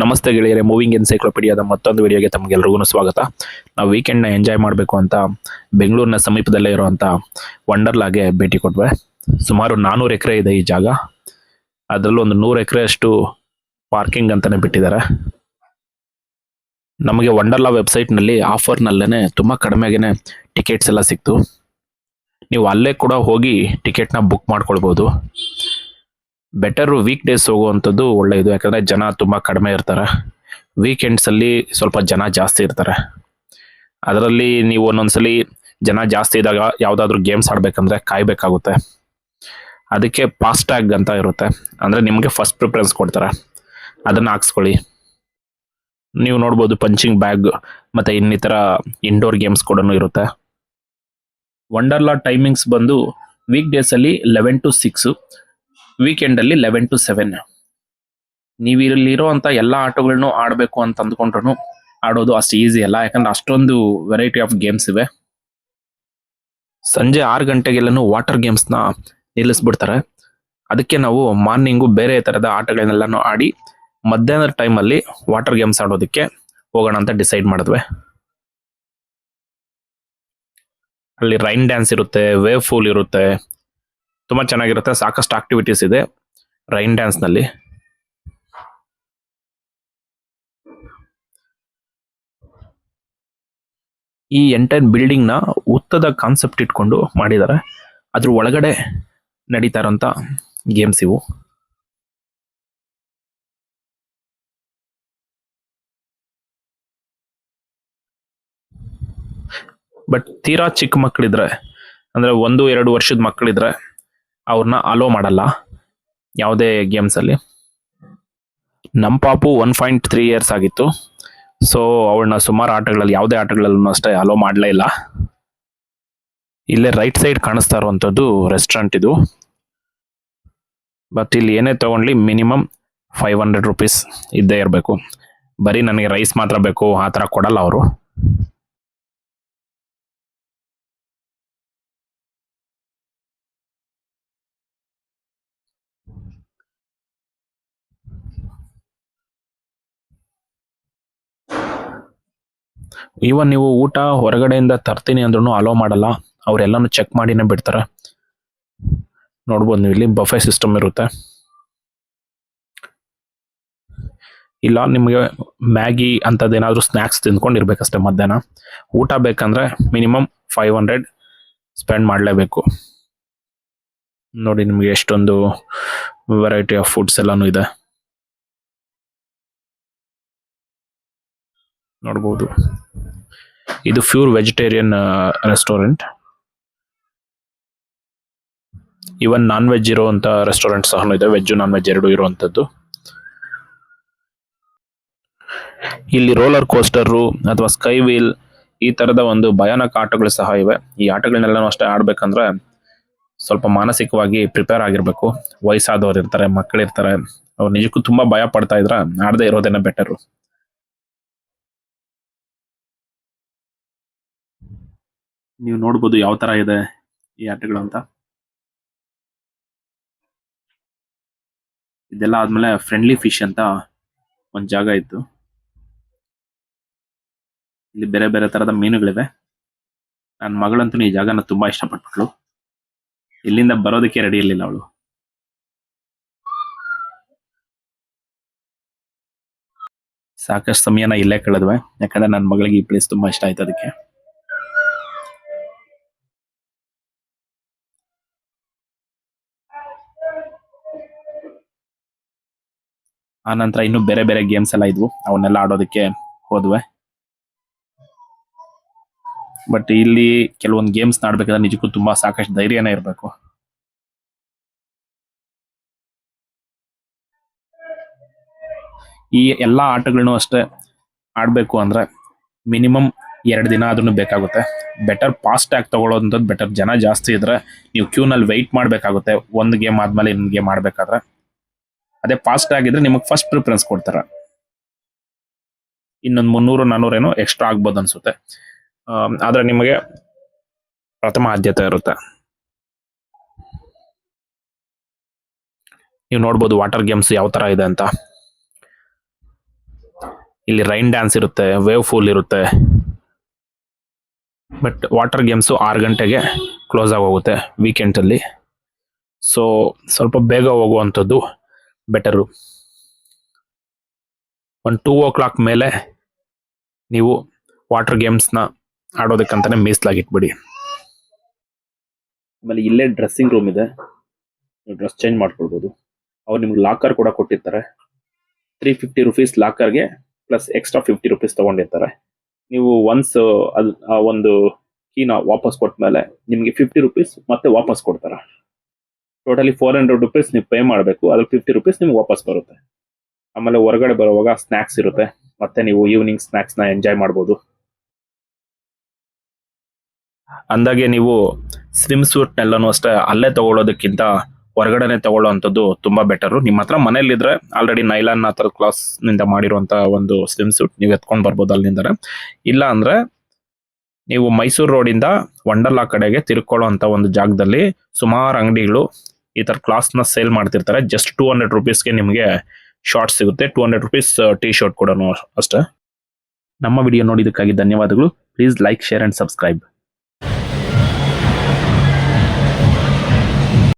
ನಮಸ್ತೆ ಗೆಳೆಯರೆ, ಮೂವಿಂಗ್ ಎನ್ಸೈಕ್ಲೋಪೀಡಿಯಾದ ಮತ್ತೊಂದು ವಿಡಿಯೋಗೆ ತಮಗೆಲ್ಲರಿಗೂ ಸ್ವಾಗತ. ನಾವು ವೀಕೆಂಡ್ನ ಎಂಜಾಯ್ ಮಾಡಬೇಕು ಅಂತ ಬೆಂಗಳೂರಿನ ಸಮೀಪದಲ್ಲೇ ಇರುವಂಥ ವಂಡರ್ಲಾಗೆ ಭೇಟಿ ಕೊಟ್ವೆ. ಸುಮಾರು 400 ಎಕರೆ ಇದೆ ಈ ಜಾಗ. ಅದರಲ್ಲೂ ಒಂದು 100 ಎಕರೆ ಅಷ್ಟು ಪಾರ್ಕಿಂಗ್ ಅಂತಾನೆ ಬಿಟ್ಟಿದ್ದಾರೆ. ನಮಗೆ ವಂಡರ್ಲಾ ವೆಬ್ಸೈಟ್ನಲ್ಲಿ ಆಫರ್ನಲ್ಲೇ ತುಂಬ ಕಡಿಮೆಗೇ ಟಿಕೆಟ್ಸ್ ಎಲ್ಲ ಸಿಕ್ತು. ನೀವು ಅಲ್ಲೇ ಕೂಡ ಹೋಗಿ ಟಿಕೆಟ್ನ ಬುಕ್ ಮಾಡ್ಕೊಳ್ಬೋದು. ಬೆಟರ್ ವೀಕ್ ಡೇಸ್ ಹೋಗುವಂಥದ್ದು ಒಳ್ಳೆಯದು, ಯಾಕಂದರೆ ಜನ ತುಂಬ ಕಡಿಮೆ ಇರ್ತಾರೆ. ವೀಕೆಂಡ್ಸಲ್ಲಿ ಸ್ವಲ್ಪ ಜನ ಜಾಸ್ತಿ ಇರ್ತಾರೆ. ಅದರಲ್ಲಿ ನೀವು ಒಂದೊಂದ್ಸಲಿ ಜನ ಜಾಸ್ತಿ ಇದ್ದಾಗ ಯಾವುದಾದ್ರೂ ಗೇಮ್ಸ್ ಆಡಬೇಕಂದ್ರೆ ಕಾಯಬೇಕಾಗುತ್ತೆ. ಅದಕ್ಕೆ ಫಾಸ್ಟ್ಯಾಗ್ ಅಂತ ಇರುತ್ತೆ, ಅಂದರೆ ನಿಮಗೆ ಫಸ್ಟ್ ಪ್ರಿಫರೆನ್ಸ್ ಕೊಡ್ತಾರೆ, ಅದನ್ನು ಹಾಕ್ಸ್ಕೊಳ್ಳಿ. ನೀವು ನೋಡ್ಬೋದು ಪಂಚಿಂಗ್ ಬ್ಯಾಗ್ ಮತ್ತು ಇನ್ನಿತರ ಇಂಡೋರ್ ಗೇಮ್ಸ್ ಕೂಡ ಇರುತ್ತೆ. ವಂಡರ್ಲಾ ಟೈಮಿಂಗ್ಸ್ ಬಂದು ವೀಕ್ ಡೇಸಲ್ಲಿ 11 to 6, ವೀಕೆಂಡಲ್ಲಿ 11 to 7. ನೀವು ಇಲ್ಲಿರೋವಂಥ ಎಲ್ಲ ಆಟಗಳನ್ನೂ ಆಡಬೇಕು ಅಂತ ಅಂದ್ಕೊಂಡ್ರು ಆಡೋದು ಅಷ್ಟು ಈಸಿ ಅಲ್ಲ, ಯಾಕಂದ್ರೆ ಅಷ್ಟೊಂದು ವೆರೈಟಿ ಆಫ್ ಗೇಮ್ಸ್ ಇವೆ. ಸಂಜೆ 6 ಗಂಟೆಗೆಲ್ಲೂ ವಾಟರ್ ಗೇಮ್ಸ್ನ ನಿಲ್ಲಿಸ್ಬಿಡ್ತಾರೆ. ಅದಕ್ಕೆ ನಾವು ಮಾರ್ನಿಂಗು ಬೇರೆ ಥರದ ಆಟಗಳನ್ನೆಲ್ಲನೂ ಆಡಿ ಮಧ್ಯಾಹ್ನದ ಟೈಮಲ್ಲಿ ವಾಟರ್ ಗೇಮ್ಸ್ ಆಡೋದಕ್ಕೆ ಹೋಗೋಣ ಅಂತ ಡಿಸೈಡ್ ಮಾಡಿದ್ವಿ. ಅಲ್ಲಿ ರೈನ್ ಡ್ಯಾನ್ಸ್ ಇರುತ್ತೆ, ವೇವ್ ಫೂಲ್ ಇರುತ್ತೆ, ತುಂಬ ಚೆನ್ನಾಗಿರುತ್ತೆ. ಸಾಕಷ್ಟು ಆಕ್ಟಿವಿಟೀಸ್ ಇದೆ ರೈನ್ ಡ್ಯಾನ್ಸ್ನಲ್ಲಿ. ಈ ಎಂಟೈರ್ ಬಿಲ್ಡಿಂಗ್ನ ಉತ್ತದ ಕಾನ್ಸೆಪ್ಟ್ ಇಟ್ಕೊಂಡು ಮಾಡಿದ್ದಾರೆ. ಅದ್ರ ಒಳಗಡೆ ನಡೀತಾ ಇರೋಂಥ ಗೇಮ್ಸ್ ಇವು. ಬಟ್ ತೀರಾ ಚಿಕ್ಕ ಮಕ್ಕಳಿದ್ರೆ, ಅಂದರೆ 1-2 ವರ್ಷದ ಮಕ್ಕಳಿದ್ರೆ ಅವ್ರನ್ನ ಅಲೋ ಮಾಡಲ್ಲ ಯಾವುದೇ ಗೇಮ್ಸಲ್ಲಿ. ನಮ್ಮ ಪಾಪು 1.3 ಇಯರ್ಸ್ ಆಗಿತ್ತು, ಸೊ ಅವಳನ್ನ ಸುಮಾರು ಆಟಗಳಲ್ಲಿ, ಯಾವುದೇ ಆಟಗಳಲ್ಲೂ ಅಷ್ಟೇ ಅಲೋ ಮಾಡಲೇ ಇಲ್ಲ. ಇಲ್ಲೇ ರೈಟ್ ಸೈಡ್ ಕಾಣಿಸ್ತಾ ಇರುವಂಥದ್ದು ರೆಸ್ಟೋರೆಂಟ್ ಇದು. ಬಟ್ ಇಲ್ಲಿ ಏನೇ ತೊಗೊಂಡ್ಲಿ ಮಿನಿಮಮ್ 500 ರೂಪೀಸ್ ಇದ್ದೇ ಇರಬೇಕು. ಬರೀ ನನಗೆ ರೈಸ್ ಮಾತ್ರ ಬೇಕು ಆ ಥರ ಕೊಡಲ್ಲ ಅವರು. ಈವನ್ ನೀವು ಊಟ ಹೊರಗಡೆಯಿಂದ ತರ್ತೀನಿ ಅಂದ್ರೂ ಅಲೋ ಮಾಡಲ್ಲ, ಅವರೆಲ್ಲನೂ ಚೆಕ್ ಮಾಡಿನೇ ಬಿಡ್ತಾರೆ. ನೋಡ್ಬೋದು ನೀವು, ಇಲ್ಲಿ ಬಫೆ ಸಿಸ್ಟಮ್ ಇರುತ್ತೆ. ಇಲ್ಲ ನಿಮಗೆ ಮ್ಯಾಗಿ ಅಂಥದ್ದೇನಾದ್ರೂ ಸ್ನ್ಯಾಕ್ಸ್ ತಿಂದ್ಕೊಂಡಿರ್ಬೇಕಷ್ಟೇ. ಮಧ್ಯಾಹ್ನ ಊಟ ಬೇಕಂದ್ರೆ ಮಿನಿಮಮ್ 500 ಸ್ಪೆಂಡ್ ಮಾಡಲೇಬೇಕು. ನೋಡಿ ನಿಮಗೆ ಎಷ್ಟೊಂದು ವೆರೈಟಿ ಆಫ್ ಫುಡ್ಸ್ ಎಲ್ಲಾನು ಇದೆ ನೋಡ್ಬೋದು. ಇದು ಪ್ಯೂರ್ ವೆಜಿಟೇರಿಯನ್ ರೆಸ್ಟೋರೆಂಟ್. ಇವನ್ ನಾನ್ ವೆಜ್ ಇರುವಂತ ರೆಸ್ಟೋರೆಂಟ್ ಸಹ ಇದೆ, ವೆಜ್ ನಾನ್ ವೆಜ್ ಎರಡು ಇರುವಂತದ್ದು. ಇಲ್ಲಿ ರೋಲರ್ ಕೋಸ್ಟರ್ ಅಥವಾ ಸ್ಕೈ ವೀಲ್ ಈ ತರದ ಒಂದು ಭಯಾನಕ ಆಟಗಳು ಸಹ ಇವೆ. ಈ ಆಟಗಳನ್ನೆಲ್ಲ ಅಷ್ಟೇ ಆಡ್ಬೇಕಂದ್ರೆ ಸ್ವಲ್ಪ ಮಾನಸಿಕವಾಗಿ ಪ್ರಿಪೇರ್ ಆಗಿರ್ಬೇಕು. ವಯಸ್ಸಾದವ್ರು ಇರ್ತಾರೆ, ಮಕ್ಕಳಿರ್ತಾರೆ, ಅವ್ರು ನಿಜಕ್ಕೂ ತುಂಬಾ ಭಯ ಪಡ್ತಾ ಇದ್ರ ಆಡದೆ ಇರೋದೇನೆ ಬೆಟರು. ನೀವು ನೋಡ್ಬೋದು ಯಾವ ತರ ಇದೆ ಈ ಆಟಗಳು ಅಂತ. ಇದೆಲ್ಲ ಆದ್ಮೇಲೆ ಫ್ರೆಂಡ್ಲಿ ಫಿಶ್ ಅಂತ ಒಂದ್ ಜಾಗ ಇತ್ತು. ಇಲ್ಲಿ ಬೇರೆ ಬೇರೆ ತರದ ಮೀನುಗಳಿವೆ. ನನ್ನ ಮಗಳಂತೂ ಈ ಜಾಗನ ತುಂಬಾ ಇಷ್ಟಪಟ್ಬಿಟ್ಲು. ಇಲ್ಲಿಂದ ಬರೋದಕ್ಕೆ ರೆಡಿ ಇರ್ಲಿಲ್ಲ ಅವಳು. ಸಾಕಷ್ಟು ಸಮಯನ ಇಲ್ಲೇ ಕಳೆದ್ವಿ, ಯಾಕಂದ್ರೆ ನನ್ನ ಮಗಳಿಗೆ ಈ ಪ್ಲೇಸ್ ತುಂಬಾ ಇಷ್ಟ ಆಯ್ತು ಅದಕ್ಕೆ. ಆ ನಂತರ ಇನ್ನು ಬೇರೆ ಬೇರೆ ಗೇಮ್ಸ್ ಎಲ್ಲ ಇದ್ವು, ಅವನ್ನೆಲ್ಲ ಆಡೋದಕ್ಕೆ ಹೋದ್ವೆ. ಬಟ್ ಇಲ್ಲಿ ಕೆಲವೊಂದು ಗೇಮ್ಸ್ ಆಡ್ಬೇಕಾದ್ರೆ ನಿಜಕ್ಕೂ ತುಂಬಾ ಸಾಕಷ್ಟು ಧೈರ್ಯನೇ ಇರಬೇಕು. ಈ ಎಲ್ಲಾ ಆಟಗಳನ್ನು ಅಷ್ಟೇ ಆಡ್ಬೇಕು ಅಂದ್ರೆ ಮಿನಿಮಮ್ 2 ದಿನ ಆದ್ರೂ ಬೇಕಾಗುತ್ತೆ. ಬೆಟರ್ ಫಾಸ್ಟ್ ಆಗಿ ತಗೊಳ್ಳೋದಂಥದ್ದು ಬೆಟರ್. ಜನ ಜಾಸ್ತಿ ಇದ್ರೆ ನೀವು ಕ್ಯೂನಲ್ಲಿ ವೆಯ್ಟ್ ಮಾಡ್ಬೇಕಾಗುತ್ತೆ, ಒಂದು ಗೇಮ್ ಆದ್ಮೇಲೆ ಇನ್ನೊಂದು ಗೇಮ್ ಆಡ್ಬೇಕಾದ್ರೆ. ಅದೇ ಫಾಸ್ಟ್ ಆಗಿದ್ರೆ ನಿಮಗೆ ಫಸ್ಟ್ ಪ್ರಿಫರೆನ್ಸ್ ಕೊಡ್ತಾರೆ. ಇನ್ನೊಂದು 300-400 ಏನೋ ಎಕ್ಸ್ಟ್ರಾ ಆಗ್ಬೋದು ಅನ್ಸುತ್ತೆ, ಆದ್ರೆ ನಿಮಗೆ ಪ್ರಥಮ ಆದ್ಯತೆ ಇರುತ್ತೆ. ನೀವು ನೋಡ್ಬೋದು ವಾಟರ್ ಗೇಮ್ಸ್ ಯಾವ ತರ ಇದೆ ಅಂತ. ಇಲ್ಲಿ ರೈನ್ ಡ್ಯಾನ್ಸ್ ಇರುತ್ತೆ, ವೇವ್ ಫೂಲ್ ಇರುತ್ತೆ. ಬಟ್ ವಾಟರ್ ಗೇಮ್ಸು 6 ಗಂಟೆಗೆ ಕ್ಲೋಸ್ ಆಗೋಗುತ್ತೆ ವೀಕೆಂಡಲ್ಲಿ. ಸೊ ಸ್ವಲ್ಪ ಬೇಗ ಹೋಗುವಂಥದ್ದು ಬೆಟರು. ಒಂದು 2 o'clock ಮೇಲೆ ನೀವು ವಾಟರ್ ಗೇಮ್ಸ್ನ ಆಡೋದಕ್ಕಂತಾನೆ ಮೀಸಲಾಗಿಟ್ಬಿಡಿ. ಆಮೇಲೆ ಇಲ್ಲೇ ಡ್ರೆಸ್ಸಿಂಗ್ ರೂಮ್ ಇದೆ, ನೀವು ಡ್ರೆಸ್ ಚೇಂಜ್ ಮಾಡ್ಕೊಳ್ಬೋದು. ಅವ್ರು ನಿಮ್ಗೆ ಲಾಕರ್ ಕೂಡ ಕೊಟ್ಟಿರ್ತಾರೆ. 350 rupees ಲಾಕರ್ಗೆ ಪ್ಲಸ್ ಎಕ್ಸ್ಟ್ರಾ 50 rupees ತಗೊಂಡಿರ್ತಾರೆ. ನೀವು ಒನ್ಸ್ ಆ ಒಂದು ಕೀನ ವಾಪಸ್ ಕೊಟ್ಟ ಮೇಲೆ ನಿಮಗೆ 50 rupees ಮತ್ತೆ ವಾಪಸ್ ಕೊಡ್ತಾರೆ. ಟೋಟಲಿ 400 rupees ನೀವು ಪೇ ಮಾಡಬೇಕು, ಅದ್ರಲ್ಲಿ 50 rupees ನಿಮ್ಗೆ ವಾಪಸ್ ಬರುತ್ತೆ. ಆಮೇಲೆ ಹೊರಗಡೆ ಬರುವಾಗ ಸ್ನ್ಯಾಕ್ಸ್ ಇರುತ್ತೆ, ಮತ್ತೆ ನೀವು ಈವ್ನಿಂಗ್ ಸ್ನ್ಯಾಕ್ಸ್ನ ಎಂಜಾಯ್ ಮಾಡ್ಬೋದು. ಅಂದಾಗೆ ನೀವು ಸ್ವಿಮ್ ಸೂಟ್ನೆಲ್ಲನೂ ಅಷ್ಟೇ ಅಲ್ಲೇ ತಗೊಳ್ಳೋದಕ್ಕಿಂತ ಹೊರಗಡೆನೆ ತಗೊಳ್ಳೋ ಅಂಥದ್ದು ತುಂಬಾ ಬೆಟರು. ನಿಮ್ಮ ಹತ್ರ ಮನೇಲಿದ್ರೆ ಆಲ್ರೆಡಿ ನೈಲಾನ್ ಆ ಥರದ ಕ್ಲಾಸ್ ನಿಂದ ಮಾಡಿರುವಂತ ಒಂದು ಸ್ವಿಮ್ ಸೂಟ್ ನೀವು ಎತ್ಕೊಂಡು ಬರ್ಬೋದು ಅಲ್ಲಿಂದ. ಇಲ್ಲ ಅಂದ್ರೆ ನೀವು ಮೈಸೂರು ರೋಡಿಂದ ವಂಡರ್ಲಾ ಕಡೆಗೆ ತಿರ್ಕೊಳ್ಳೋ ಅಂತ ಒಂದು ಜಾಗದಲ್ಲಿ ಸುಮಾರು ಅಂಗಡಿಗಳು ಈ ತರ ಕ್ಲಾಸ್ನ ಸೇಲ್ ಮಾಡ್ತಿರ್ತಾರೆ. ಜಸ್ಟ್ 200 rupeesಗೆ ನಿಮಗೆ ಶಾರ್ಟ್ ಸಿಗುತ್ತೆ, 200 rupees ಟೀ ಶರ್ಟ್ ಕೂಡ ಅಷ್ಟೇ. ನಮ್ಮ ವಿಡಿಯೋ ನೋಡಿದ್ದಕ್ಕಾಗಿ ಧನ್ಯವಾದಗಳು. Please like, share and subscribe.